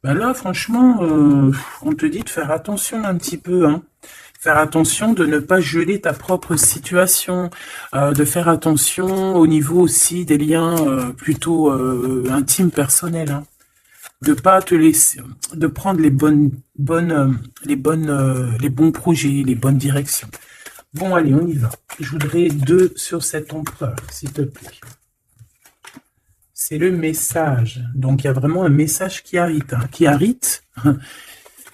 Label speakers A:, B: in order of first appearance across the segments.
A: Ben là, franchement, on te dit de faire attention un petit peu, hein. Faire attention de ne pas geler ta propre situation, de faire attention au niveau aussi des liens plutôt intimes, personnels, hein. De pas te laisser, de prendre les bons projets, les bonnes directions. Bon, allez, on y va. Je voudrais 2 sur cet empereur, s'il te plaît. C'est le message. Donc, il y a vraiment un message qui arrive, hein. Qui arrive.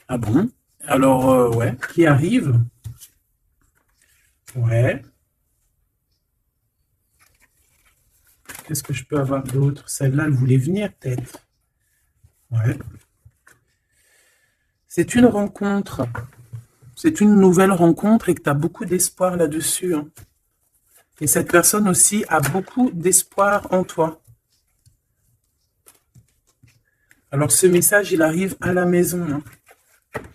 A: Ah bon? Alors, ouais, qui arrive. Ouais. Qu'est-ce que je peux avoir d'autre? Celle-là, elle voulait venir, peut-être. Ouais. C'est une rencontre. C'est une nouvelle rencontre et que tu as beaucoup d'espoir là-dessus, hein. Et cette personne aussi a beaucoup d'espoir en toi. Alors, ce message, il arrive à la maison, hein.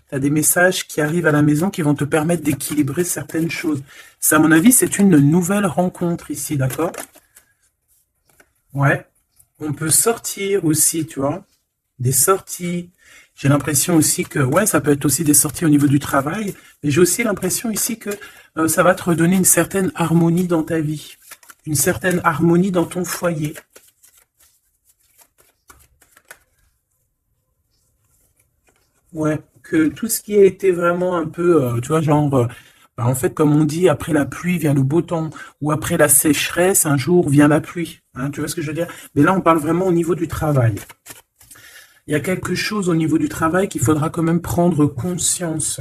A: Tu as des messages qui arrivent à la maison qui vont te permettre d'équilibrer certaines choses. Ça, à mon avis, c'est une nouvelle rencontre ici, d'accord? Ouais. On peut sortir aussi, tu vois. Des sorties. J'ai l'impression aussi que, ouais, ça peut être aussi des sorties au niveau du travail, mais j'ai aussi l'impression ici que ça va te redonner une certaine harmonie dans ta vie, une certaine harmonie dans ton foyer. Ouais, que tout ce qui a été vraiment un peu, tu vois, genre, bah, en fait, comme on dit, après la pluie vient le beau temps, ou après la sécheresse, un jour vient la pluie. Hein, tu vois ce que je veux dire? Mais là, on parle vraiment au niveau du travail. Il y a quelque chose au niveau du travail qu'il faudra quand même prendre conscience.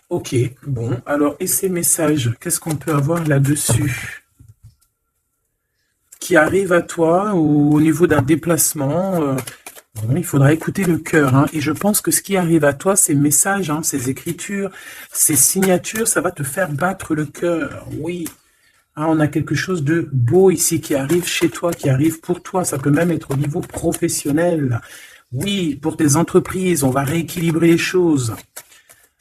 A: Ok, bon, alors, et ces messages, qu'est-ce qu'on peut avoir là-dessus? Qui arrive à toi ou au niveau d'un déplacement, bon, il faudra écouter le cœur, hein. Et je pense que ce qui arrive à toi, ces messages, hein, ces écritures, ces signatures, ça va te faire battre le cœur. Oui. Ah, on a quelque chose de beau ici qui arrive chez toi, qui arrive pour toi. Ça peut même être au niveau professionnel. Oui, pour tes entreprises, on va rééquilibrer les choses.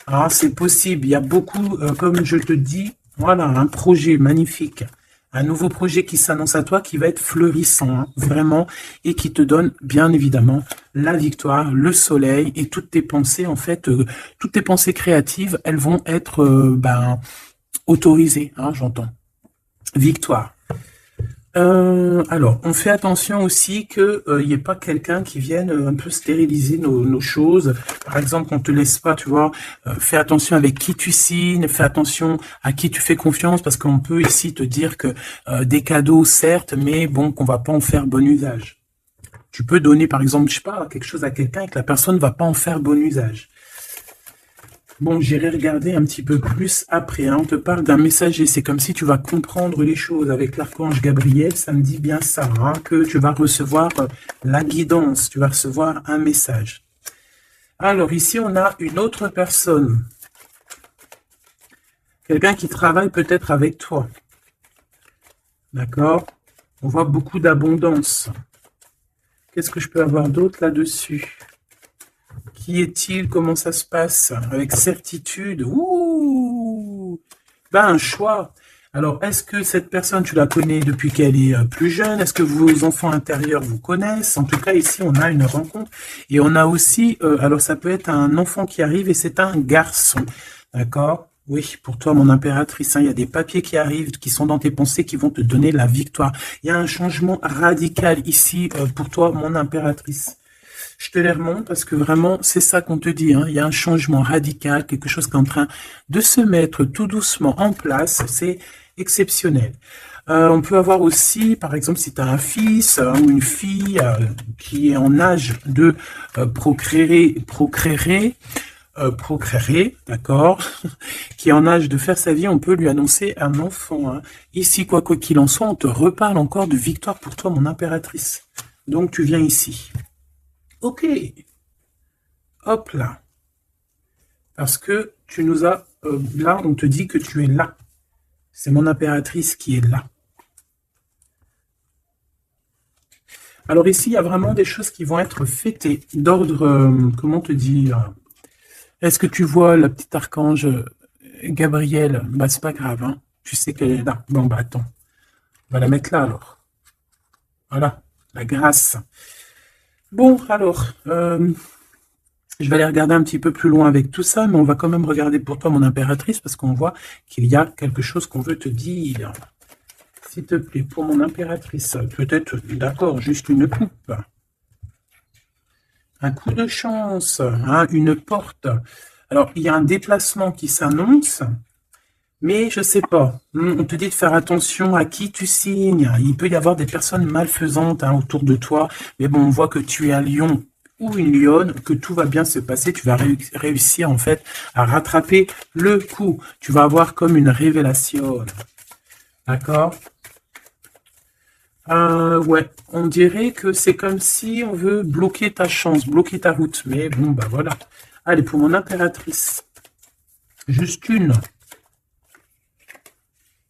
A: Ah, c'est possible. Il y a beaucoup, comme je te dis, voilà, un projet magnifique. Un nouveau projet qui s'annonce à toi, qui va être fleurissant, hein, vraiment, et qui te donne, bien évidemment, la victoire, le soleil, et toutes tes pensées, en fait, toutes tes pensées créatives, elles vont être, autorisées, hein, j'entends. Victoire. Alors, on fait attention aussi qu'il n'y ait pas quelqu'un qui vienne un peu stériliser nos choses. Par exemple, qu'on te laisse pas, tu vois, fais attention avec qui tu signes, fais attention à qui tu fais confiance, parce qu'on peut ici te dire que des cadeaux, certes, mais bon, qu'on va pas en faire bon usage. Tu peux donner, par exemple, je sais pas, quelque chose à quelqu'un et que la personne ne va pas en faire bon usage. Bon, j'irai regarder un petit peu plus après, hein. On te parle d'un messager. C'est comme si tu vas comprendre les choses avec l'archange Gabriel. Ça me dit bien ça, hein, que tu vas recevoir la guidance. Tu vas recevoir un message. Alors ici, on a une autre personne. Quelqu'un qui travaille peut-être avec toi. D'accord? On voit beaucoup d'abondance. Qu'est-ce que je peux avoir d'autre là-dessus? Qui est-il? Comment ça se passe? Avec certitude. Ouh! Ben, un choix. Alors, est-ce que cette personne, tu la connais depuis qu'elle est plus jeune? Est-ce que vos enfants intérieurs vous connaissent? En tout cas, ici, on a une rencontre. Et on a aussi, alors ça peut être un enfant qui arrive et c'est un garçon. D'accord? Oui, pour toi, mon impératrice, hein, il y a des papiers qui arrivent, qui sont dans tes pensées, qui vont te donner la victoire. Il y a un changement radical ici pour toi, mon impératrice. Je te les remonte parce que vraiment, c'est ça qu'on te dit, hein. Il y a un changement radical, quelque chose qui est en train de se mettre tout doucement en place. C'est exceptionnel. On peut avoir aussi, par exemple, si tu as un fils ou une fille qui est en âge de procréer, d'accord, qui est en âge de faire sa vie, on peut lui annoncer un enfant, hein. Ici, quoi qu'il en soit, on te reparle encore de victoire pour toi, mon impératrice. Donc, tu viens ici. Ok, hop là. Parce que tu nous as... là, on te dit que tu es là. C'est mon impératrice qui est là. Alors ici, il y a vraiment des choses qui vont être fêtées, d'ordre, comment te dire? Est-ce que tu vois la petite archange Gabrielle? Bah, c'est pas grave, hein. Tu sais qu'elle est là. Bon, bah attends. On va la mettre là, alors. Voilà, la grâce. Bon, alors, je vais aller regarder un petit peu plus loin avec tout ça, mais on va quand même regarder pour toi, mon impératrice, parce qu'on voit qu'il y a quelque chose qu'on veut te dire. S'il te plaît, pour mon impératrice, peut-être, d'accord, juste une coupe. Un coup de chance, hein, une porte. Alors, il y a un déplacement qui s'annonce, mais je sais pas. On te dit de faire attention à qui tu signes. Il peut y avoir des personnes malfaisantes hein, autour de toi, mais bon, on voit que tu es un lion ou une lionne, que tout va bien se passer. Tu vas réussir en fait à rattraper le coup. Tu vas avoir comme une révélation. D'accord? Ouais, on dirait que c'est comme si on veut bloquer ta chance, bloquer ta route. Mais bon, bah voilà. Allez, pour mon impératrice, juste une.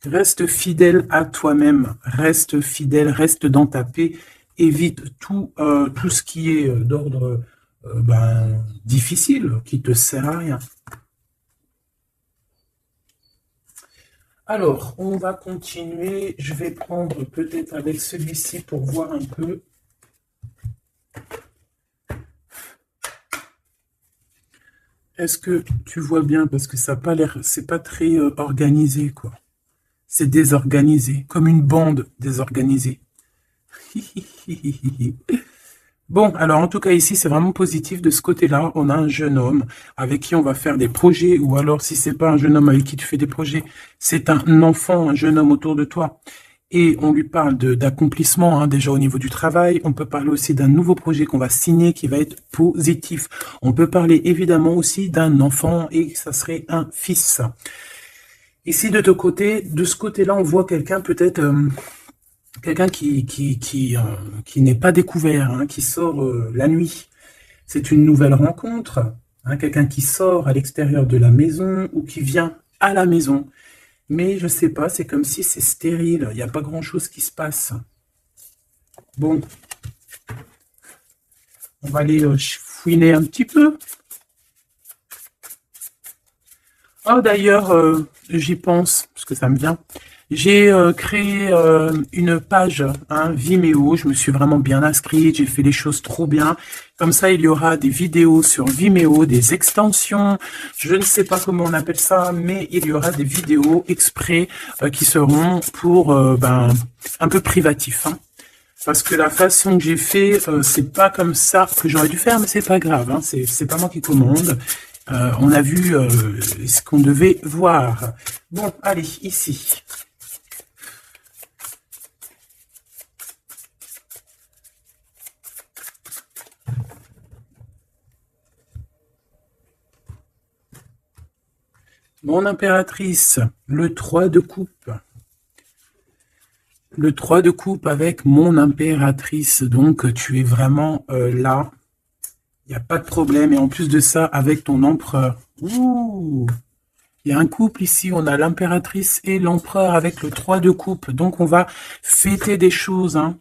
A: Reste fidèle à toi-même, reste fidèle, reste dans ta paix, évite tout ce qui est d'ordre difficile, qui te sert à rien. Alors, on va continuer. Je vais prendre peut-être avec celui-ci pour voir un peu. Est-ce que tu vois bien? Parce que ça n'a pas l'air, c'est pas très organisé, quoi. C'est désorganisé, comme une bande désorganisée. Bon, alors en tout cas ici, c'est vraiment positif de ce côté-là. On a un jeune homme avec qui on va faire des projets, ou alors si c'est pas un jeune homme avec qui tu fais des projets, c'est un enfant, un jeune homme autour de toi. Et on lui parle d'accomplissement hein, déjà au niveau du travail. On peut parler aussi d'un nouveau projet qu'on va signer qui va être positif. On peut parler évidemment aussi d'un enfant et ça serait un fils. Ici de ce côté-là, on voit quelqu'un peut-être quelqu'un qui n'est pas découvert, hein, qui sort la nuit. C'est une nouvelle rencontre, hein, quelqu'un qui sort à l'extérieur de la maison ou qui vient à la maison. Mais je sais pas, c'est comme si c'est stérile, il n'y a pas grand-chose qui se passe. Bon, on va aller fouiner un petit peu. Ah d'ailleurs, j'y pense, parce que ça me vient. J'ai créé une page hein, Vimeo, je me suis vraiment bien inscrite, j'ai fait les choses trop bien. Comme ça, il y aura des vidéos sur Vimeo, des extensions, je ne sais pas comment on appelle ça, mais il y aura des vidéos exprès qui seront pour un peu privatif. Hein. Parce que la façon que j'ai fait, c'est pas comme ça que j'aurais dû faire, mais c'est pas grave, hein, c'est pas moi qui commande. On a vu ce qu'on devait voir. Bon, allez, ici. Mon impératrice, le 3 de coupe. Le 3 de coupe avec mon impératrice. Donc, tu es vraiment là. Il n'y a pas de problème. Et en plus de ça, avec ton empereur. Ouh! Il y a un couple ici, on a l'impératrice et l'empereur avec le 3 de coupe. Donc, on va fêter des choses. Hein.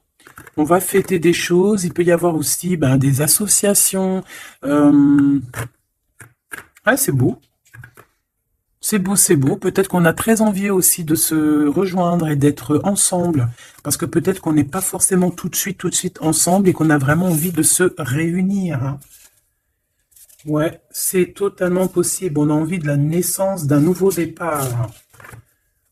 A: On va fêter des choses. Il peut y avoir aussi des associations. Ouais, c'est beau. C'est beau, c'est beau. Peut-être qu'on a très envie aussi de se rejoindre et d'être ensemble. Parce que peut-être qu'on n'est pas forcément tout de suite ensemble et qu'on a vraiment envie de se réunir. Hein. Ouais, c'est totalement possible. On a envie de la naissance d'un nouveau départ.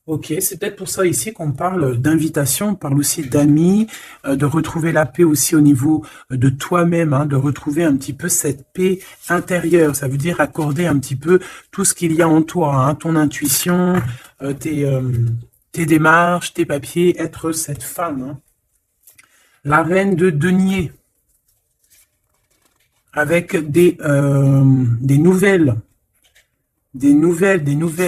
A: Ok, c'est peut-être pour ça ici qu'on parle d'invitation, on parle aussi d'amis, de retrouver la paix aussi au niveau de toi-même, hein, de retrouver un petit peu cette paix intérieure. Ça veut dire accorder un petit peu tout ce qu'il y a en toi, hein, ton intuition, tes démarches, tes papiers, être cette femme. Hein. La reine de denier, avec des nouvelles. Des nouvelles.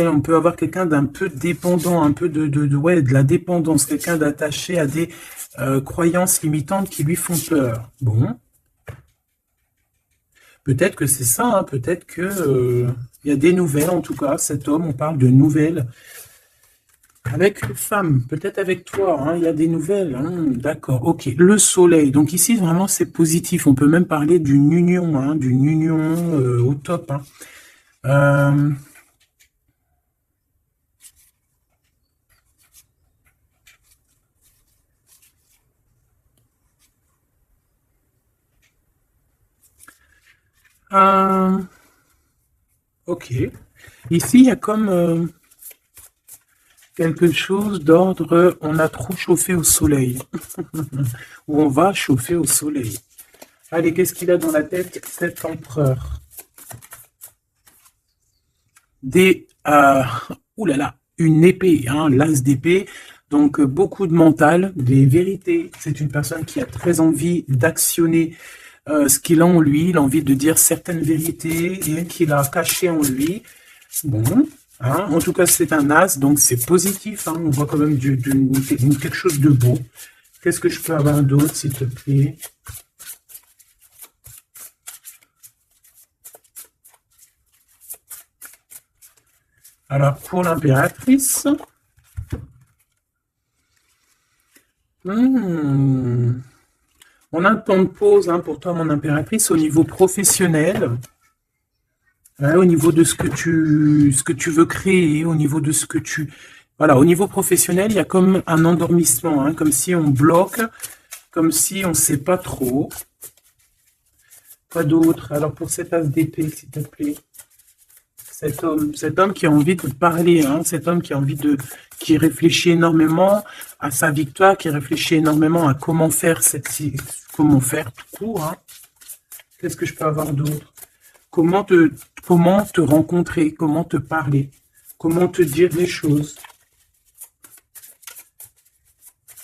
A: On peut avoir quelqu'un d'un peu dépendant, un peu ouais, de la dépendance, quelqu'un d'attaché à des croyances limitantes qui lui font peur. Bon, peut-être que c'est ça, hein, peut-être que il y a des nouvelles, en tout cas, cet homme, on parle de nouvelles. Avec une femme, peut-être avec toi, hein, il y a des nouvelles. Hein, d'accord, ok. Le soleil, donc ici, vraiment, c'est positif. On peut même parler d'une union au top. Hein. Euh, Euh, ok. Ici, il y a comme quelque chose d'ordre, on a trop chauffé au soleil. Ou on va chauffer au soleil. Allez, qu'est-ce qu'il a dans la tête, cet empereur? Des... ouh là là, une épée, hein, l'as d'épée. Donc, beaucoup de mental, des vérités. C'est une personne qui a très envie d'actionner ce qu'il a en lui. Il a envie de dire certaines vérités et qu'il a cachées en lui. Bon, hein, en tout cas, c'est un as, donc c'est positif. Hein, on voit quand même quelque chose de beau. Qu'est-ce que je peux avoir d'autre, s'il te plaît? Alors, pour l'impératrice... On a un temps de pause hein, pour toi, mon impératrice, au niveau professionnel, hein, au niveau de ce que tu veux créer, au niveau de ce que tu... Voilà, au niveau professionnel, il y a comme un endormissement, hein, comme si on bloque, comme si on ne sait pas trop. Quoi d'autre? Alors, pour cet as d'épée, s'il te plaît. Cet homme qui a envie de parler, hein, cet homme qui a envie de, qui réfléchit énormément à sa victoire, qui réfléchit énormément à comment faire comment faire tout court. Hein. Qu'est-ce que je peux avoir d'autre? Comment te rencontrer, comment te parler, comment te dire les choses.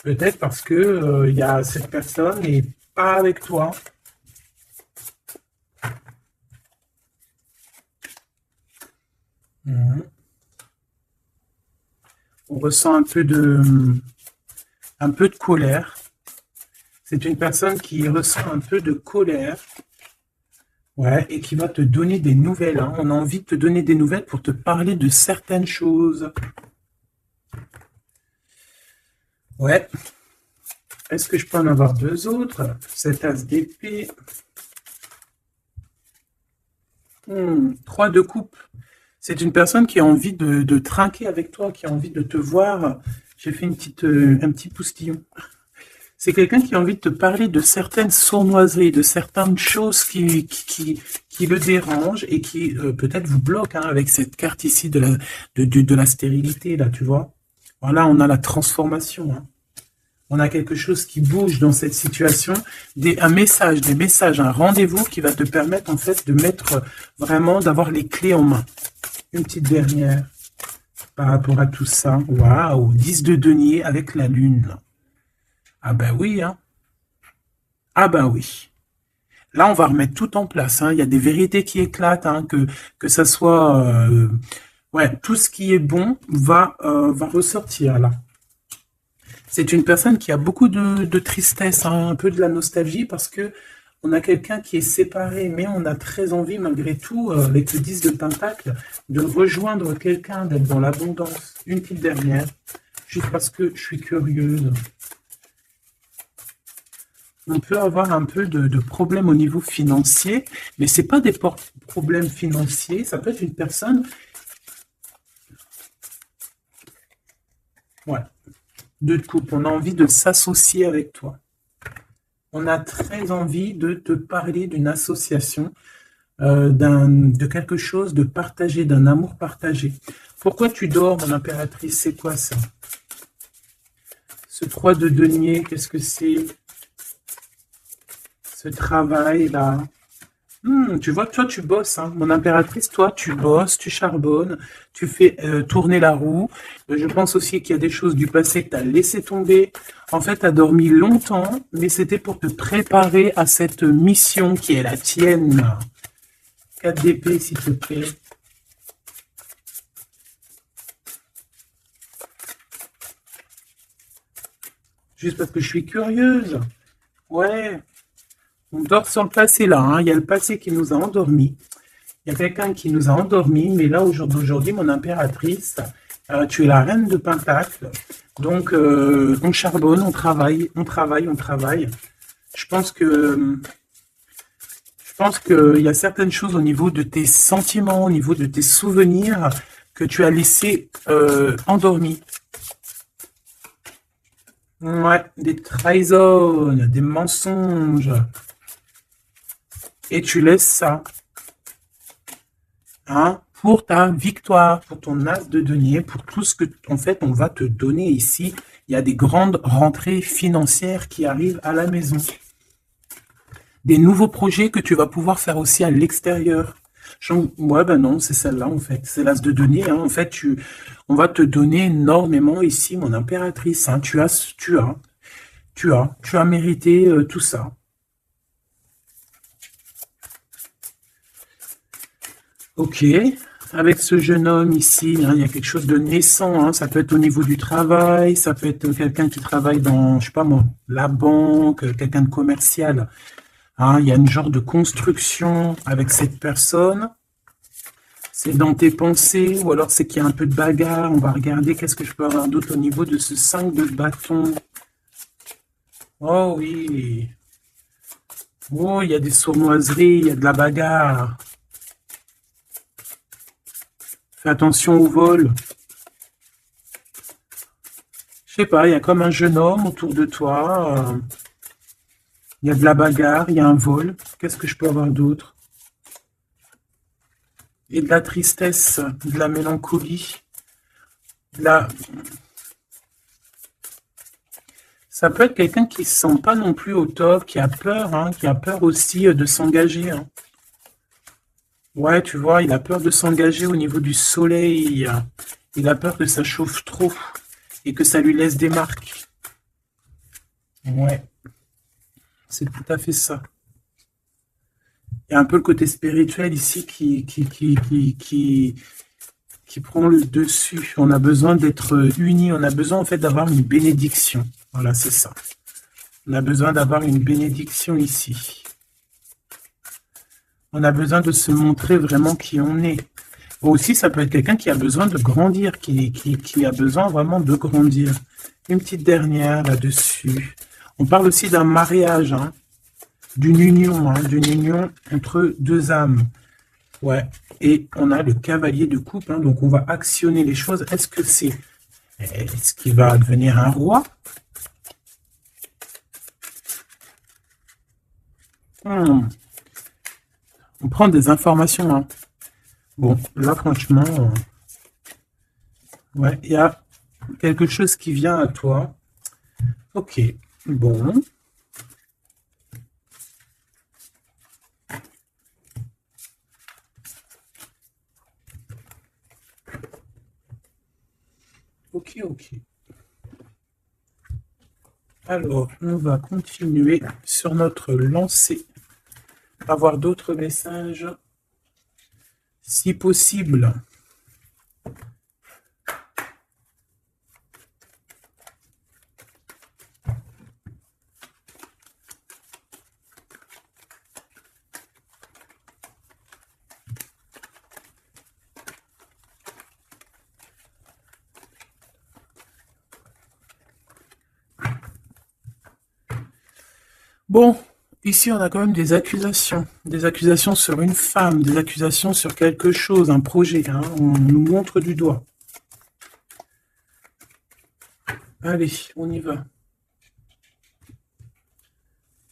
A: Peut-être parce que il y a cette personne n'est pas avec toi. On ressent un peu de colère. C'est une personne qui ressent un peu de colère. Ouais, et qui va te donner des nouvelles. Hein. On a envie de te donner des nouvelles pour te parler de certaines choses. Ouais. Est-ce que je peux en avoir deux autres? Cet as d'épée. 3 de coupe. C'est une personne qui a envie de trinquer avec toi, qui a envie de te voir. J'ai fait un petit poustillon. C'est quelqu'un qui a envie de te parler de certaines sournoiseries, de certaines choses qui le dérangent et qui peut-être vous bloquent hein, avec cette carte ici de la stérilité, là, tu vois. Voilà, on a la transformation. Hein. On a quelque chose qui bouge dans cette situation, des messages, un rendez-vous qui va te permettre en fait de mettre vraiment, d'avoir les clés en main. Une petite dernière par rapport à tout ça. Waouh, 10 de denier avec la lune. Ah ben oui, hein. Ah ben oui. Là, on va remettre tout en place. Hein. Il y a des vérités qui éclatent, hein, que ça soit... ouais, tout ce qui est bon va ressortir là. C'est une personne qui a beaucoup de tristesse, hein, un peu de la nostalgie, parce que on a quelqu'un qui est séparé, mais on a très envie, malgré tout, avec le 10 de Pentacle, de rejoindre quelqu'un, d'être dans l'abondance. Une petite dernière, juste parce que je suis curieuse. On peut avoir un peu de problèmes au niveau financier, mais c'est pas des problèmes financiers, ça peut être une personne... Ouais. De coupe, on a envie de s'associer avec toi. On a très envie de te parler d'une association, de quelque chose de partagé, d'un amour partagé. Pourquoi tu dors, mon impératrice? C'est quoi ça? Ce 3 de denier, qu'est-ce que c'est? Ce travail-là. Tu vois, toi, tu bosses, hein. Mon impératrice, toi, tu bosses, tu charbonnes, tu fais tourner la roue. Je pense aussi qu'il y a des choses du passé que tu as laissé tomber. En fait, tu as dormi longtemps, mais c'était pour te préparer à cette mission qui est la tienne. 4 d'épée, s'il te plaît. Juste parce que je suis curieuse. Ouais. On dort sur le passé là, hein. Il y a le passé qui nous a endormis. Il y a quelqu'un qui nous a endormis, mais là, aujourd'hui, mon impératrice, tu es la reine de Pentacle. Donc, on charbonne, on travaille. Je pense qu'il y a certaines choses au niveau de tes sentiments, au niveau de tes souvenirs que tu as laissés endormis. Ouais, des trahisons, des mensonges. Et tu laisses ça. hein, pour ta victoire, pour ton as de denier, pour tout ce que, en fait, on va te donner ici. Il y a des grandes rentrées financières qui arrivent à la maison. Des nouveaux projets que tu vas pouvoir faire aussi à l'extérieur. Ouais, ben non, c'est celle-là, en fait. C'est l'as de denier, hein. En fait, on va te donner énormément ici, mon impératrice, hein. Tu as mérité tout ça. Ok, avec ce jeune homme ici, hein, il y a quelque chose de naissant, hein. Ça peut être au niveau du travail, ça peut être quelqu'un qui travaille dans, je sais pas moi, la banque, quelqu'un de commercial. Hein, il y a une genre de construction avec cette personne. C'est dans tes pensées, ou alors c'est qu'il y a un peu de bagarre. On va regarder qu'est-ce que je peux avoir d'autre au niveau de ce 5 de bâton. Oh oui. Oh, il y a des sournoiseries, il y a de la bagarre. Fais attention au vol. Je sais pas, il y a comme un jeune homme autour de toi. Il y a de la bagarre, il y a un vol. Qu'est-ce que je peux avoir d'autre? Et de la tristesse, de la mélancolie. Ça peut être quelqu'un qui ne se sent pas non plus au top, qui a peur, hein, qui a peur aussi de s'engager. Hein. Ouais, tu vois, il a peur de s'engager au niveau du soleil. Il a peur que ça chauffe trop et que ça lui laisse des marques. Ouais, c'est tout à fait ça. Il y a un peu le côté spirituel ici qui prend le dessus. On a besoin d'être unis, on a besoin en fait d'avoir une bénédiction. Voilà, c'est ça. On a besoin d'avoir une bénédiction ici. On a besoin de se montrer vraiment qui on est. Aussi, ça peut être quelqu'un qui a besoin de grandir, qui a besoin vraiment de grandir. Une petite dernière là-dessus. On parle aussi d'un mariage, hein, d'une union entre deux âmes. Ouais. Et on a le cavalier de coupe, hein, donc on va actionner les choses. Est-ce qu'il va devenir un roi? On prend des informations, hein. Bon, là, franchement, ouais, il y a quelque chose qui vient à toi. Ok, bon. Ok. Alors, on va continuer sur notre lancée. Avoir d'autres messages, si possible. Bon, ici on a quand même des accusations sur une femme, des accusations sur quelque chose, un projet, hein, on nous montre du doigt. Allez, on y va.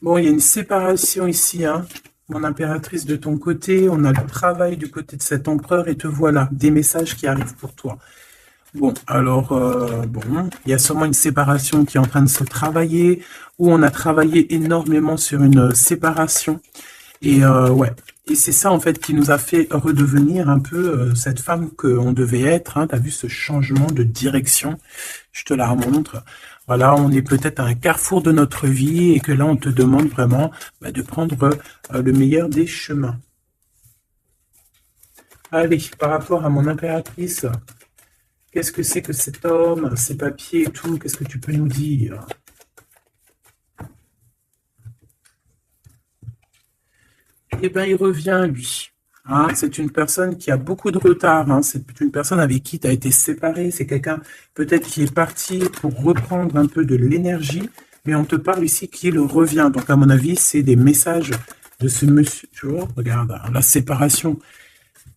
A: Bon, il y a une séparation ici, hein, mon impératrice de ton côté, on a le travail du côté de cet empereur, et te voilà, des messages qui arrivent pour toi. Bon, alors, il y a sûrement une séparation qui est en train de se travailler, où on a travaillé énormément sur une séparation. Et ouais, et c'est ça en fait qui nous a fait redevenir un peu cette femme qu'on devait être. Hein. Tu as vu ce changement de direction? Je te la remontre. Voilà, on est peut-être à un carrefour de notre vie et que là, on te demande vraiment de prendre le meilleur des chemins. Allez, par rapport à mon impératrice, qu'est-ce que c'est que cet homme, ses papiers et tout? Qu'est-ce que tu peux nous dire? Eh bien, il revient, lui. Hein, c'est une personne qui a beaucoup de retard. Hein, c'est une personne avec qui tu as été séparé. C'est quelqu'un peut-être qui est parti pour reprendre un peu de l'énergie. Mais on te parle ici qu'il revient. Donc, à mon avis, c'est des messages de ce monsieur. Tu vois, regarde, hein, la séparation.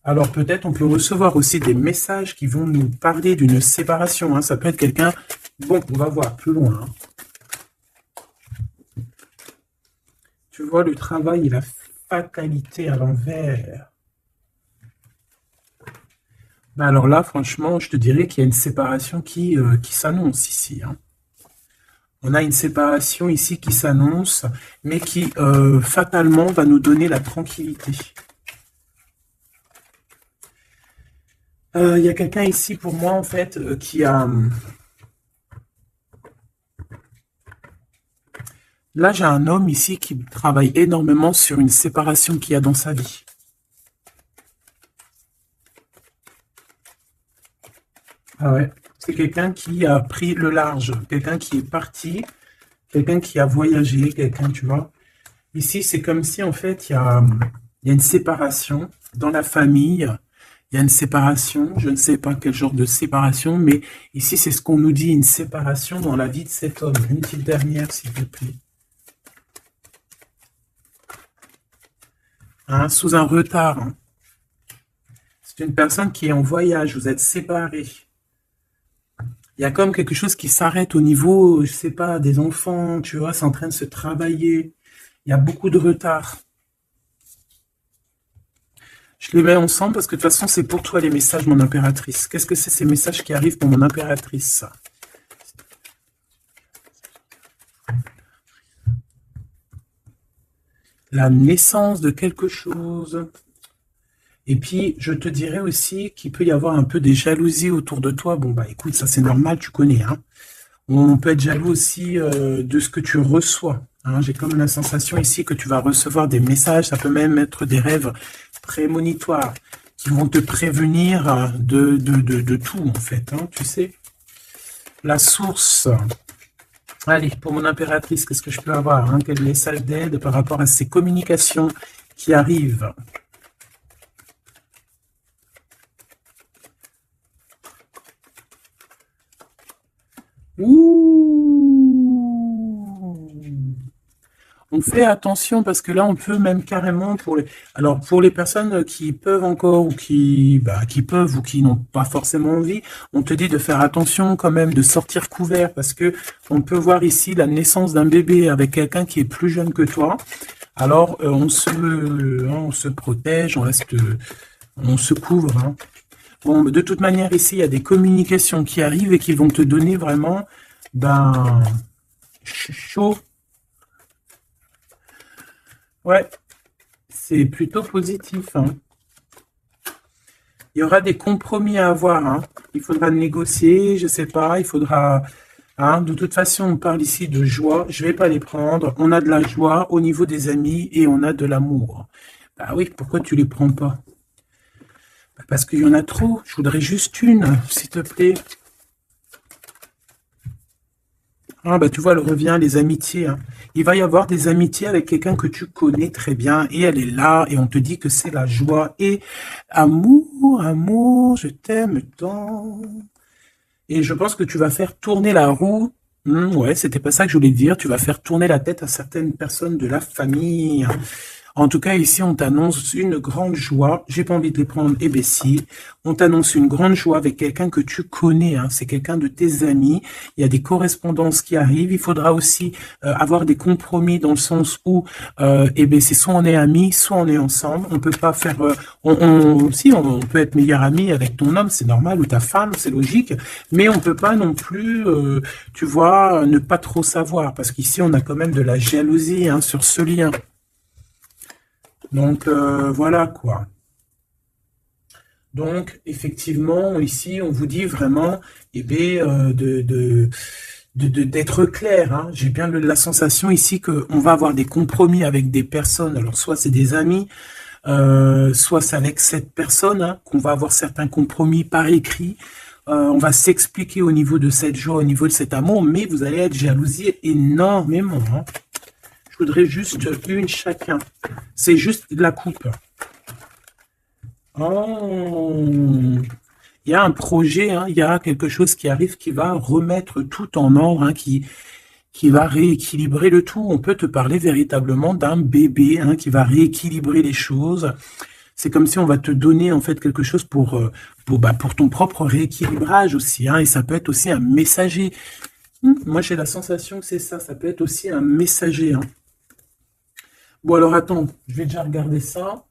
A: Alors peut-être on peut recevoir aussi des messages qui vont nous parler d'une séparation. Hein. Ça peut être quelqu'un... Bon, on va voir plus loin. Hein. Tu vois, le travail et la fatalité à l'envers. Bah alors là, franchement, je te dirais qu'il y a une séparation qui s'annonce ici, hein. On a une séparation ici qui s'annonce, mais qui fatalement va nous donner la tranquillité. Il y a quelqu'un ici pour moi, en fait, qui a... Là, j'ai un homme ici qui travaille énormément sur une séparation qu'il y a dans sa vie. Ah ouais. C'est quelqu'un qui a pris le large, quelqu'un qui est parti, quelqu'un qui a voyagé, quelqu'un, tu vois. Ici, c'est comme si, en fait, il y a une séparation dans la famille. Il y a une séparation, je ne sais pas quel genre de séparation, mais ici, c'est ce qu'on nous dit, une séparation dans la vie de cet homme. Une petite dernière, s'il te plaît. Hein, sous un retard, hein. C'est une personne qui est en voyage, vous êtes séparés. Il y a comme quelque chose qui s'arrête au niveau, je sais pas, des enfants, tu vois, c'est en train de se travailler. Il y a beaucoup de retard. Je les mets ensemble parce que de toute façon, c'est pour toi les messages, mon impératrice. Qu'est-ce que c'est ces messages qui arrivent pour mon impératrice? La naissance de quelque chose. Et puis, je te dirais aussi qu'il peut y avoir un peu des jalousies autour de toi. Bon, bah écoute, ça c'est normal, tu connais, hein. On peut être jaloux aussi de ce que tu reçois, hein. J'ai comme la sensation ici que tu vas recevoir des messages, ça peut même être des rêves prémonitoires qui vont te prévenir de tout, en fait, hein, tu sais. La source. Allez, pour mon impératrice, qu'est-ce que je peux avoir, hein? Quel message d'aide par rapport à ces communications qui arrivent? Ouh! On fait attention parce que là, on peut même carrément pour les. Alors pour les personnes qui peuvent encore ou qui peuvent ou qui n'ont pas forcément envie, on te dit de faire attention quand même, de sortir couvert parce que on peut voir ici la naissance d'un bébé avec quelqu'un qui est plus jeune que toi. Alors on se protège, on se couvre, hein. Bon, de toute manière ici, il y a des communications qui arrivent et qui vont te donner vraiment ben chaud. Ouais, c'est plutôt positif, hein. Il y aura des compromis à avoir, hein. Il faudra négocier, je sais pas, il faudra... Hein, de toute façon, on parle ici de joie, je vais pas les prendre. On a de la joie au niveau des amis et on a de l'amour. Bah oui, pourquoi tu les prends pas? Bah parce qu'il y en a trop, je voudrais juste une, s'il te plaît. Ah bah tu vois, elle revient, les amitiés, hein. Il va y avoir des amitiés avec quelqu'un que tu connais très bien et elle est là et on te dit que c'est la joie et amour, amour, je t'aime tant. Et je pense que tu vas faire tourner la roue. Ouais, c'était pas ça que je voulais dire. Tu vas faire tourner la tête à certaines personnes de la famille. En tout cas, ici, on t'annonce une grande joie. J'ai pas envie de les prendre imbéciles. On t'annonce une grande joie avec quelqu'un que tu connais, hein. C'est quelqu'un de tes amis. Il y a des correspondances qui arrivent. Il faudra aussi avoir des compromis dans le sens où, c'est soit on est amis, soit on est ensemble. On peut pas faire, si on peut être meilleur ami avec ton homme, c'est normal, ou ta femme, c'est logique. Mais on peut pas non plus, tu vois, ne pas trop savoir, parce qu'ici on a quand même de la jalousie, hein, sur ce lien. Donc voilà quoi. Donc effectivement ici on vous dit vraiment d'être clair, hein. J'ai bien la sensation ici que on va avoir des compromis avec des personnes. Alors soit c'est des amis, soit c'est avec cette personne, hein, qu'on va avoir certains compromis par écrit. On va s'expliquer au niveau de cette joie, au niveau de cet amour, mais vous allez être jalousie énormément, hein. Je voudrais juste une chacun. C'est juste de la coupe. Oh, il y a un projet, hein, il y a quelque chose qui arrive qui va remettre tout en ordre, hein, qui va rééquilibrer le tout. On peut te parler véritablement d'un bébé, hein, qui va rééquilibrer les choses. C'est comme si on va te donner en fait quelque chose pour ton propre rééquilibrage aussi, hein, et ça peut être aussi un messager. Moi j'ai la sensation que c'est ça, ça peut être aussi un messager, hein. Bon alors attends, je vais déjà regarder ça.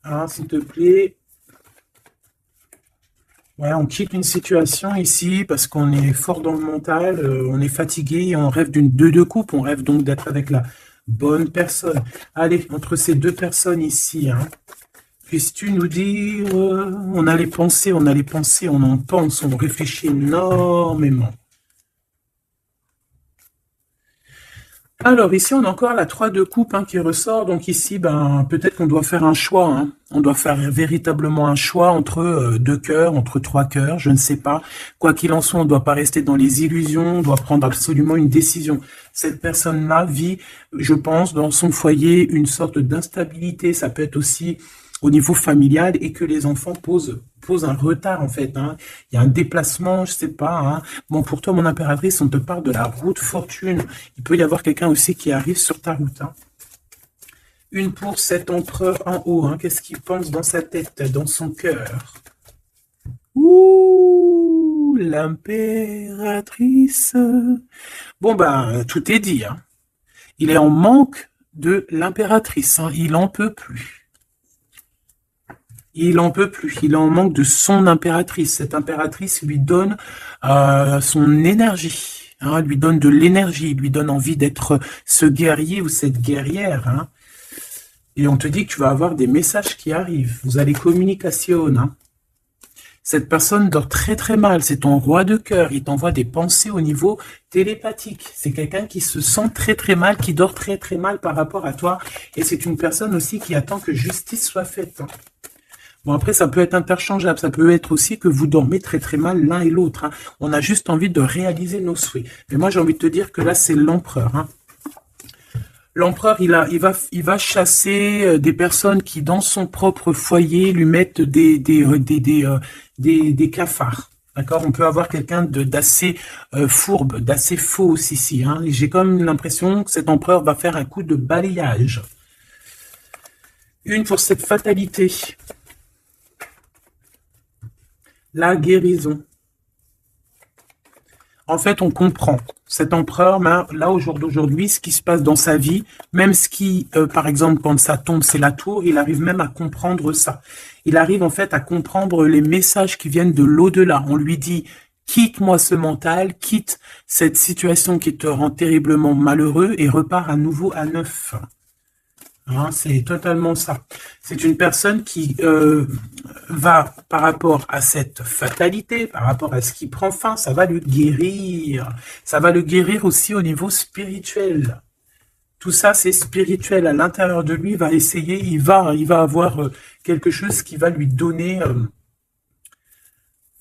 A: Ah, s'il te plaît. Ouais, on quitte une situation ici parce qu'on est fort dans le mental, on est fatigué, on rêve d'une deux coupe, on rêve donc d'être avec la bonne personne. Allez, entre ces deux personnes ici, hein, puisses-tu nous dire, on a les pensées, on a les pensées, on en pense, on réfléchit énormément. Alors ici, on a encore la 3 de coupe hein, qui ressort. Donc ici, ben, peut-être qu'on doit faire un choix. Hein. On doit faire véritablement un choix entre deux cœurs, entre trois cœurs, je ne sais pas. Quoi qu'il en soit, on ne doit pas rester dans les illusions, on doit prendre absolument une décision. Cette personne-là vit, je pense, dans son foyer, une sorte d'instabilité. Ça peut être aussi au niveau familial et que les enfants posent un retard en fait. Hein. Il y a un déplacement, je sais pas. Hein. Bon, pour toi, mon impératrice, on te parle de la route fortune. Il peut y avoir quelqu'un aussi qui arrive sur ta route. Hein. Une pour cet empereur en haut. Hein. Qu'est-ce qu'il pense dans sa tête, dans son cœur? Ouh, l'impératrice. Bon, ben, tout est dit. Hein. Il est en manque de l'impératrice. Hein. Il en peut plus. Il en peut plus, il en manque de son impératrice. Cette impératrice lui donne son énergie, hein, lui donne de l'énergie, lui donne envie d'être ce guerrier ou cette guerrière. Hein. Et on te dit que tu vas avoir des messages qui arrivent. Vous allez communication. Hein. Cette personne dort très très mal, c'est ton roi de cœur, il t'envoie des pensées au niveau télépathique. C'est quelqu'un qui se sent très très mal, qui dort très très mal par rapport à toi. Et c'est une personne aussi qui attend que justice soit faite. Hein. Bon, après, ça peut être interchangeable. Ça peut être aussi que vous dormez très très mal l'un et l'autre. Hein. On a juste envie de réaliser nos souhaits. Mais moi, j'ai envie de te dire que là, c'est l'empereur. Hein. L'empereur, il va chasser des personnes qui, dans son propre foyer, lui mettent des cafards. D'accord? On peut avoir quelqu'un d'assez fourbe, d'assez faux ici. Hein. J'ai comme l'impression que cet empereur va faire un coup de balayage. Une pour cette fatalité. La guérison. En fait, on comprend. Cet empereur, là, au jour d'aujourd'hui, ce qui se passe dans sa vie, même ce qui, par exemple, quand ça tombe, c'est la tour, il arrive même à comprendre ça. Il arrive, en fait, à comprendre les messages qui viennent de l'au-delà. On lui dit, quitte-moi ce mental, quitte cette situation qui te rend terriblement malheureux et repars à nouveau à neuf. Hein, c'est totalement ça. C'est une personne qui va, par rapport à cette fatalité, par rapport à ce qui prend fin, ça va le guérir. Ça va le guérir aussi au niveau spirituel. Tout ça, c'est spirituel. À l'intérieur de lui, il va essayer, il va avoir quelque chose qui va lui donner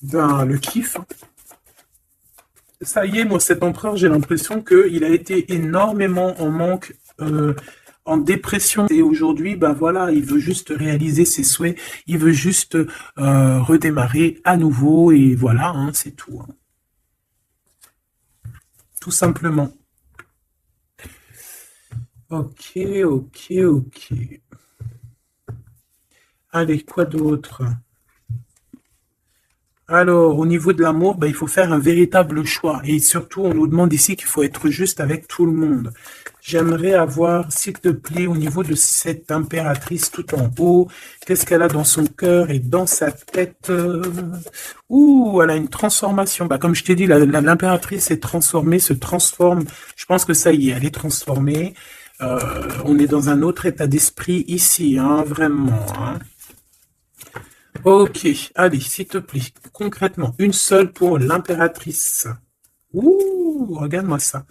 A: le kiff. Ça y est, moi, cet empereur, j'ai l'impression qu'il a été énormément en manque en dépression et aujourd'hui, ben voilà, il veut juste réaliser ses souhaits, il veut juste redémarrer à nouveau et voilà, hein, c'est tout. Hein. Tout simplement. Ok. Allez, quoi d'autre? Alors, au niveau de l'amour, ben, il faut faire un véritable choix. Et surtout, on nous demande ici qu'il faut être juste avec tout le monde. J'aimerais avoir, s'il te plaît, au niveau de cette impératrice tout en haut, qu'est-ce qu'elle a dans son cœur et dans sa tête? Ouh, elle a une transformation. Bah, comme je t'ai dit, l'impératrice est transformée, se transforme. Je pense que ça y est, elle est transformée. On est dans un autre état d'esprit ici, hein, vraiment. Hein. Ok, allez, s'il te plaît, concrètement, une seule pour l'impératrice. Ouh, regarde-moi ça.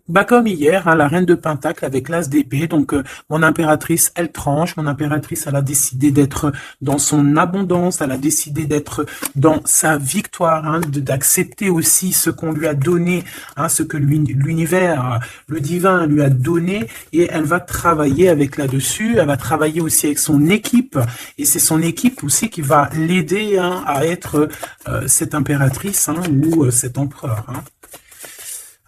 A: Bah comme hier, hein, la reine de Pentacle avec l'as d'épée. Donc mon impératrice, elle tranche. Mon impératrice, elle a décidé d'être dans son abondance. Elle a décidé d'être dans sa victoire, hein, d'accepter aussi ce qu'on lui a donné, hein, ce que l'univers, le divin lui a donné. Et elle va travailler avec là-dessus. Elle va travailler aussi avec son équipe. Et c'est son équipe aussi qui va l'aider, hein, à être cette impératrice, hein, ou cet empereur. Hein.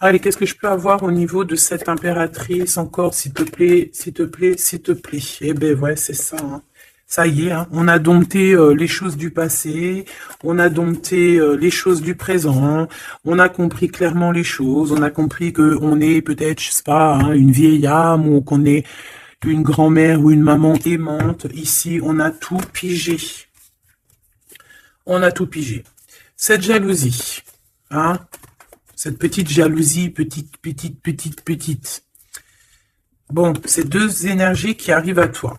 A: Allez, qu'est-ce que je peux avoir au niveau de cette impératrice encore, s'il te plaît, s'il te plaît, s'il te plaît. Eh ben ouais, c'est ça. Hein. Ça y est, hein, on a dompté les choses du passé, on a dompté les choses du présent, on a compris clairement les choses, on a compris qu'on est peut-être, je sais pas, hein, une vieille âme ou qu'on est une grand-mère ou une maman aimante. Ici, on a tout pigé. On a tout pigé. cette jalousie, hein, cette petite jalousie, petite. Bon, c'est deux énergies qui arrivent à toi.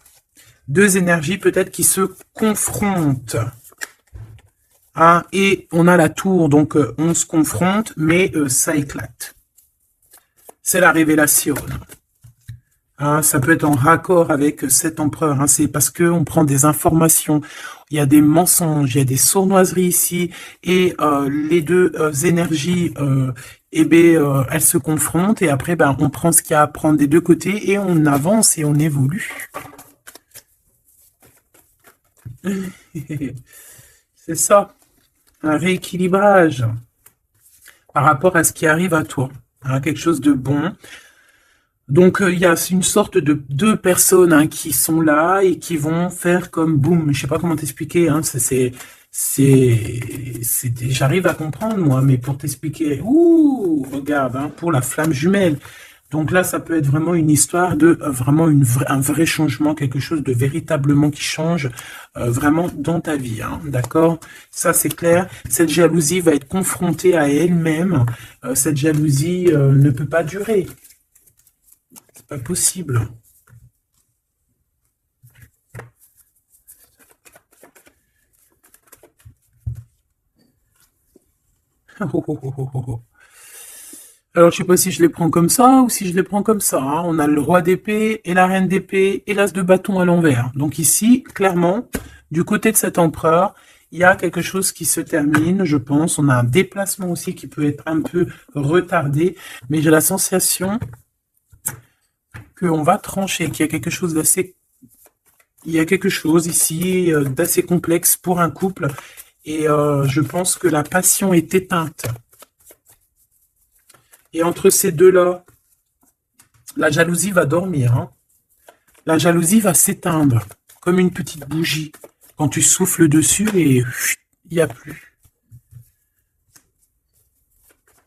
A: Deux énergies peut-être qui se confrontent. Hein, et on a la tour, donc on se confronte, mais ça éclate. C'est la révélation. Hein, ça peut être en raccord avec cet empereur. Hein, c'est parce que on prend des informations. Il y a des mensonges, il y a des sournoiseries ici, et les deux énergies, elles se confrontent, et après, ben, on prend ce qu'il y a à prendre des deux côtés, et on avance et on évolue. C'est ça, un rééquilibrage par rapport à ce qui arrive à toi. Hein, quelque chose de bon. Donc, il y a une sorte de deux personnes, hein, qui sont là et qui vont faire comme boum. Je sais pas comment t'expliquer. Hein, j'arrive à comprendre, moi, mais pour t'expliquer, ouh, regarde, hein, pour la flamme jumelle. Donc là, ça peut être vraiment une histoire de vraiment un vrai changement, quelque chose de véritablement qui change vraiment dans ta vie. Hein, d'accord? Ça, c'est clair. Cette jalousie va être confrontée à elle-même. Cette jalousie ne peut pas durer. C'est pas possible. Alors, je sais pas si je les prends comme ça ou si je les prends comme ça. Hein. On a le roi d'épée et la reine d'épée et l'as de bâton à l'envers. Donc ici, clairement, du côté de cet empereur, il y a quelque chose qui se termine, je pense. On a un déplacement aussi qui peut être un peu retardé. Mais j'ai la sensation qu'on va trancher, qu'il y a quelque chose d'assez... Il y a quelque chose ici d'assez complexe pour un couple. Et je pense que la passion est éteinte. Et entre ces deux-là, la jalousie va dormir. Hein. La jalousie va s'éteindre, comme une petite bougie. Quand tu souffles dessus et il n'y a plus.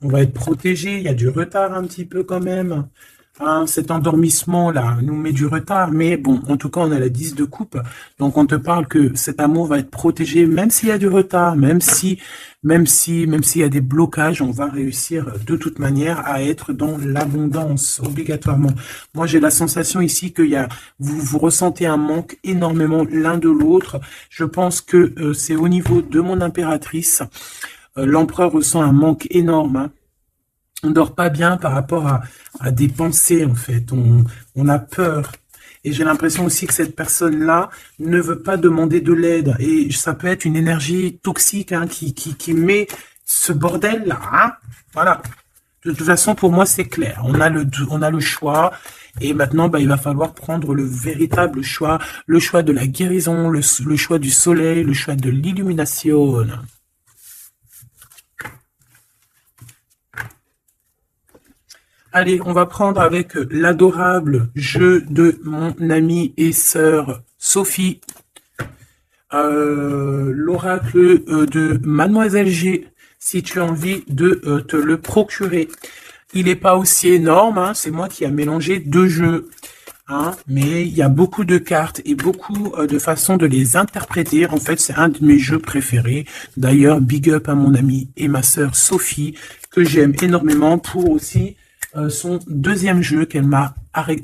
A: On va être protégé, il y a du retard un petit peu quand même. Hein, cet endormissement-là nous met du retard, mais bon, en tout cas, on a la 10 de coupe. Donc, on te parle que cet amour va être protégé, même s'il y a du retard, même s'il y a des blocages, on va réussir de toute manière à être dans l'abondance, obligatoirement. Moi, j'ai la sensation ici que vous ressentez un manque énormément l'un de l'autre. Je pense que c'est au niveau de mon impératrice. L'empereur ressent un manque énorme, hein. On dort pas bien par rapport à des pensées, en fait. On a peur. Et j'ai l'impression aussi que cette personne-là ne veut pas demander de l'aide. Et ça peut être une énergie toxique, hein, qui met ce bordel-là. Hein, voilà. De toute façon, pour moi, c'est clair. On a le choix. Et maintenant, bah, il va falloir prendre le véritable choix. Le choix de la guérison, le choix du soleil, le choix de l'illumination. Allez, on va prendre avec l'adorable jeu de mon amie et sœur Sophie, l'oracle de Mademoiselle G, si tu as envie de te le procurer. Il n'est pas aussi énorme, hein, c'est moi qui ai mélangé deux jeux, hein, mais il y a beaucoup de cartes et beaucoup de façons de les interpréter. En fait, c'est un de mes jeux préférés. D'ailleurs, big up à mon amie et ma sœur Sophie, que j'aime énormément pour aussi... son deuxième jeu qu'elle m'a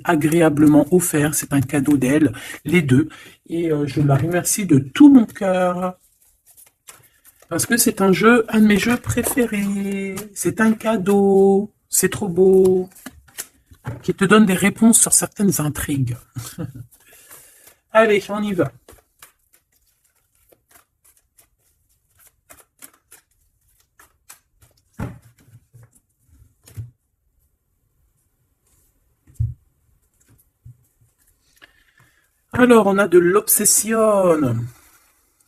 A: agréablement offert. C'est un cadeau d'elle, les deux. Et je la remercie de tout mon cœur. Parce que c'est un jeu, un de mes jeux préférés. C'est un cadeau. C'est trop beau. Qui te donne des réponses sur certaines intrigues. Allez, on y va. Alors, on a de l'obsession.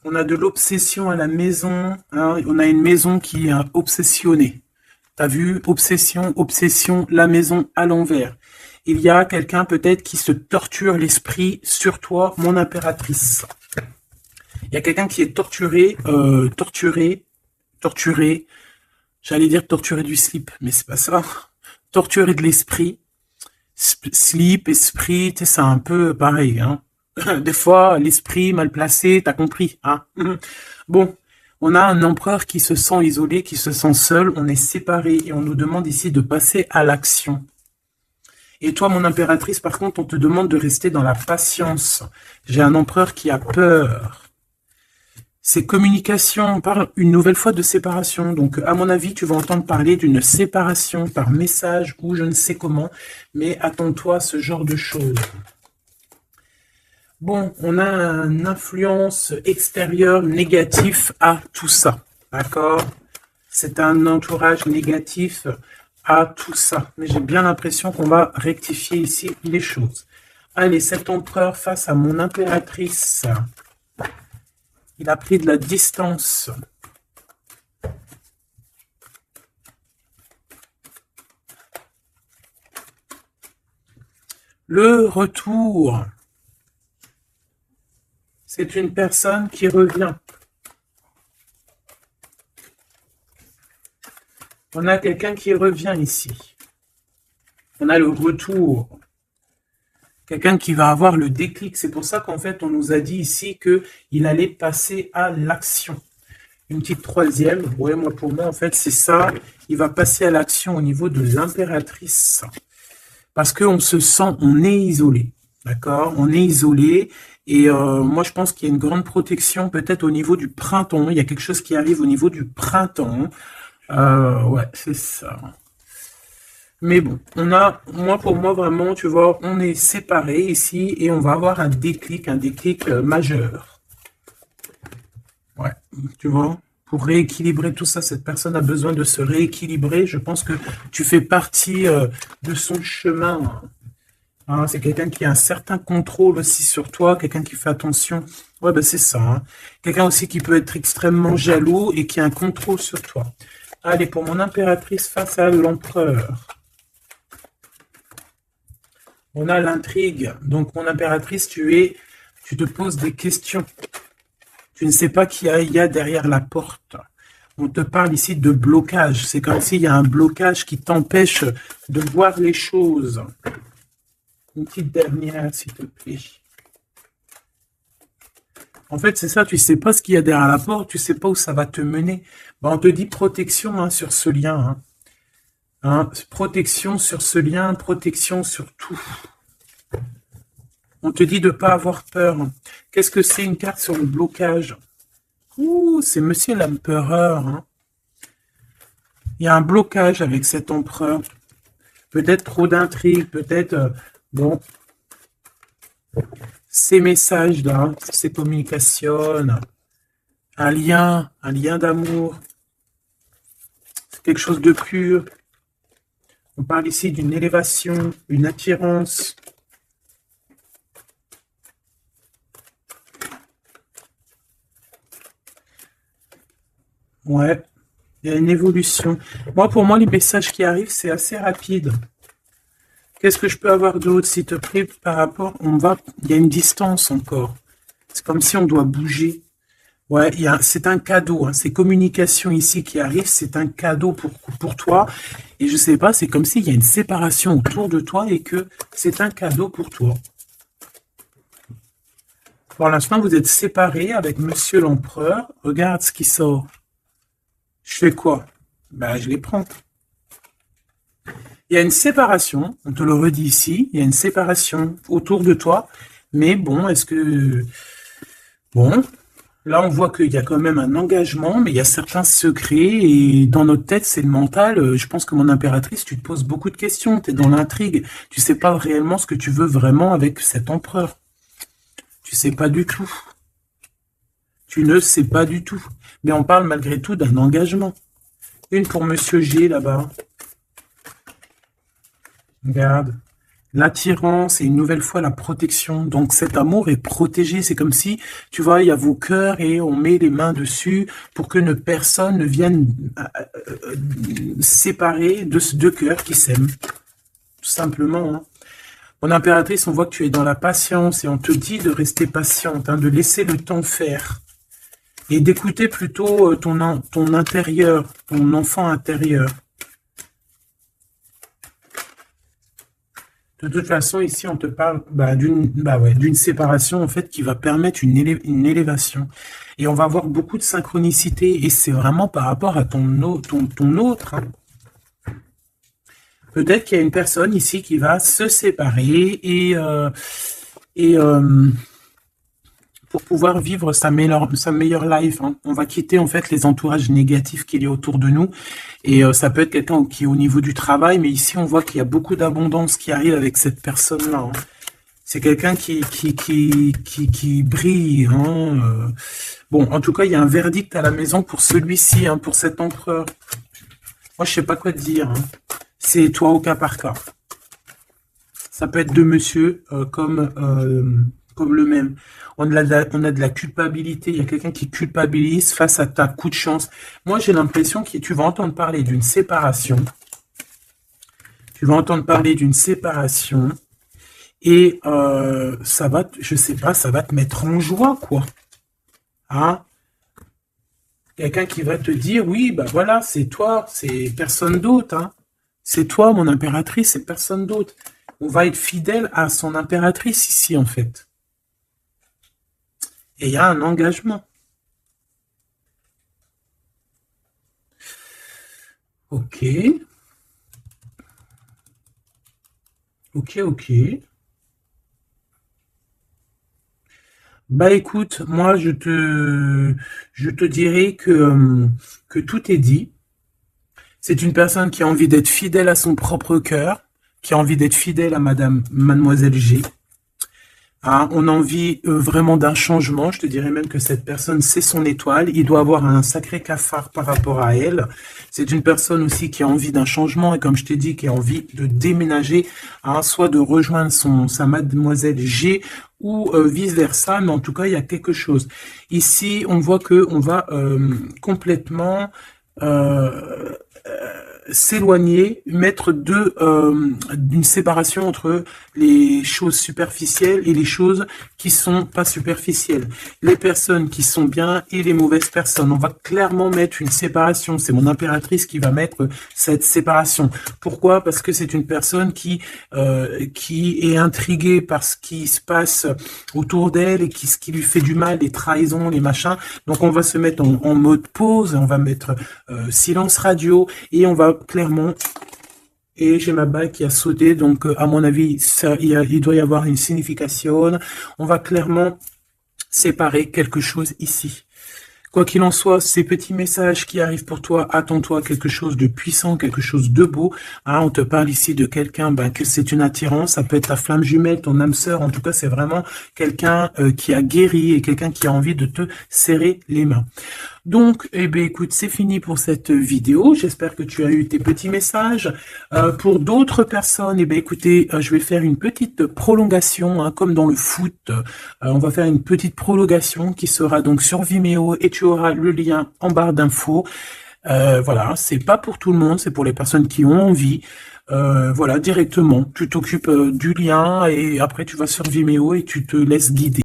A: On a de l'obsession à la maison. Hein. On a une maison qui est obsessionnée. T'as vu? Obsession, obsession, la maison à l'envers. Il y a quelqu'un peut-être qui se torture l'esprit sur toi, mon impératrice. Il y a quelqu'un qui est torturé, torturé. J'allais dire torturé du slip, mais c'est pas ça. Torturé de l'esprit. Slip, esprit, c'est un peu pareil, hein. Des fois, l'esprit mal placé, t'as compris, hein. Bon, On a un empereur qui se sent isolé, qui se sent seul, on est séparés et on nous demande ici de passer à l'action. Et toi, mon impératrice, par contre, on te demande de rester dans la patience. J'ai un empereur qui a peur. C'est communication, on parle une nouvelle fois de séparation. Donc, à mon avis, tu vas entendre parler d'une séparation par message ou je ne sais comment, mais attends-toi à ce genre de choses. Bon, on a une influence extérieure négative à tout ça, d'accord? C'est un entourage négatif à tout ça. Mais j'ai bien l'impression qu'on va rectifier ici les choses. Allez, cet empereur face à mon impératrice, il a pris de la distance. Le retour. C'est une personne qui revient. On a quelqu'un qui revient ici. On a le retour. Quelqu'un qui va avoir le déclic. C'est pour ça qu'en fait, on nous a dit ici qu'il allait passer à l'action. Une petite troisième. Ouais, pour moi, en fait, c'est ça. Il va passer à l'action au niveau de l'impératrice. Parce qu'on se sent, on est isolé. D'accord? On est isolé. Et moi, je pense qu'il y a une grande protection peut-être au niveau du printemps. Il y a quelque chose qui arrive au niveau du printemps. Ouais, c'est ça. Mais bon, pour moi, vraiment, tu vois, on est séparés ici et on va avoir un déclic majeur. Ouais, tu vois, pour rééquilibrer tout ça, cette personne a besoin de se rééquilibrer. Je pense que tu fais partie de son chemin. Hein, c'est quelqu'un qui a un certain contrôle aussi sur toi, quelqu'un qui fait attention. Ouais, ben c'est ça. Hein. Quelqu'un aussi qui peut être extrêmement jaloux et qui a un contrôle sur toi. Allez, pour mon impératrice face à l'empereur. On a l'intrigue. Donc, mon impératrice, tu te poses des questions. Tu ne sais pas qui il y a derrière la porte. On te parle ici de blocage. C'est comme s'il y a un blocage qui t'empêche de voir les choses. Une petite dernière, s'il te plaît. En fait, c'est ça, tu ne sais pas ce qu'il y a derrière la porte, tu ne sais pas où ça va te mener. Ben, on te dit protection hein, sur ce lien. Hein, protection sur ce lien, protection sur tout. On te dit de ne pas avoir peur. Qu'est-ce que c'est une carte sur le blocage? Ouh, c'est Monsieur l'Empereur. Hein. Il y a un blocage avec cet empereur. Peut-être trop d'intrigues, peut-être... bon, ces messages-là, ces communications, un lien d'amour, c'est quelque chose de pur. On parle ici d'une élévation, une attirance. Ouais, il y a une évolution. Pour moi, les messages qui arrivent, c'est assez rapide. Qu'est-ce que je peux avoir d'autre, s'il te plaît, par rapport... il y a une distance encore. C'est comme si on doit bouger. Ouais, c'est un cadeau. Hein. Ces communications ici qui arrivent, c'est un cadeau pour toi. Et je sais pas, c'est comme s'il y a une séparation autour de toi et que c'est un cadeau pour toi. Pour l'instant, vous êtes séparés avec Monsieur l'Empereur. Regarde ce qui sort. Je fais quoi? Ben, je les prends. Il y a une séparation, on te le redit ici, il y a une séparation autour de toi, mais bon, est-ce que... Bon, là on voit qu'il y a quand même un engagement, mais il y a certains secrets, et dans notre tête, c'est le mental. Je pense que mon impératrice, tu te poses beaucoup de questions, tu es dans l'intrigue, tu sais pas réellement ce que tu veux vraiment avec cet empereur. Tu sais pas du tout. Tu ne sais pas du tout. Mais on parle malgré tout d'un engagement. Une pour Monsieur G, là-bas. Regarde, l'attirance et une nouvelle fois la protection. Donc cet amour est protégé. C'est comme si, tu vois, il y a vos cœurs et on met les mains dessus pour que personne ne vienne séparer de ces deux cœurs qui s'aiment. Tout simplement. Hein. Mon impératrice, on voit que tu es dans la patience et on te dit de rester patiente, hein, de laisser le temps faire. Et d'écouter plutôt ton intérieur, ton enfant intérieur. De toute façon, ici, on te parle d'une séparation, en fait, qui va permettre une élévation. Et on va avoir beaucoup de synchronicité, et c'est vraiment par rapport à ton autre. Hein. Peut-être qu'il y a une personne ici qui va se séparer et pour pouvoir vivre sa meilleure life. Hein. On va quitter en fait les entourages négatifs qu'il y a autour de nous. Et ça peut être quelqu'un qui est au niveau du travail, mais ici on voit qu'il y a beaucoup d'abondance qui arrive avec cette personne-là. Hein. C'est quelqu'un qui brille. Hein. Bon, en tout cas, il y a un verdict à la maison pour celui-ci, hein, pour cet empereur. Moi, je sais pas quoi te dire. Hein. C'est toi au cas par cas. Ça peut être deux monsieur comme le même. On a de la culpabilité. Il y a quelqu'un qui culpabilise face à ta coup de chance. Moi, j'ai l'impression que tu vas entendre parler d'une séparation. Tu vas entendre parler d'une séparation. Et ça va, je sais pas, ça va te mettre en joie, quoi. Hein? Quelqu'un qui va te dire, oui, bah voilà, c'est toi, c'est personne d'autre. Hein. C'est toi, mon impératrice, c'est personne d'autre. On va être fidèle à son impératrice ici, en fait. Et il y a un engagement. Ok. Ok. Bah écoute, moi je te dirais que tout est dit. C'est une personne qui a envie d'être fidèle à son propre cœur, qui a envie d'être fidèle à Mademoiselle G. Ah, on a envie vraiment d'un changement. Je te dirais même que cette personne, c'est son étoile. Il doit avoir un sacré cafard par rapport à elle. C'est une personne aussi qui a envie d'un changement et comme je t'ai dit, qui a envie de déménager, hein, soit de rejoindre sa Mademoiselle G ou vice-versa. Mais en tout cas, il y a quelque chose. Ici, on voit que on va complètement s'éloigner, mettre d'une séparation entre les choses superficielles et les choses qui sont pas superficielles. Les personnes qui sont bien et les mauvaises personnes. On va clairement mettre une séparation. C'est mon impératrice qui va mettre cette séparation. Pourquoi? Parce que c'est une personne qui est intriguée par ce qui se passe autour d'elle et ce qui lui fait du mal, les trahisons, les machins. Donc on va se mettre en mode pause, on va mettre silence radio et on va clairement, et j'ai ma bague qui a sauté, donc à mon avis, il doit y avoir une signification. On va clairement séparer quelque chose ici. Quoi qu'il en soit, ces petits messages qui arrivent pour toi, attends-toi à quelque chose de puissant, quelque chose de beau. Hein, on te parle ici de quelqu'un que c'est une attirance, ça peut être ta flamme jumelle, ton âme sœur. En tout cas, c'est vraiment quelqu'un qui a guéri et quelqu'un qui a envie de te serrer les mains. Donc, eh bien, écoute, c'est fini pour cette vidéo. J'espère que tu as eu tes petits messages. Pour d'autres personnes, eh bien, écoutez, je vais faire une petite prolongation, hein, comme dans le foot. On va faire une petite prolongation qui sera donc sur Vimeo et tu auras le lien en barre d'infos. Voilà, c'est pas pour tout le monde, c'est pour les personnes qui ont envie. Voilà, directement, tu t'occupes du lien et après tu vas sur Vimeo et tu te laisses guider.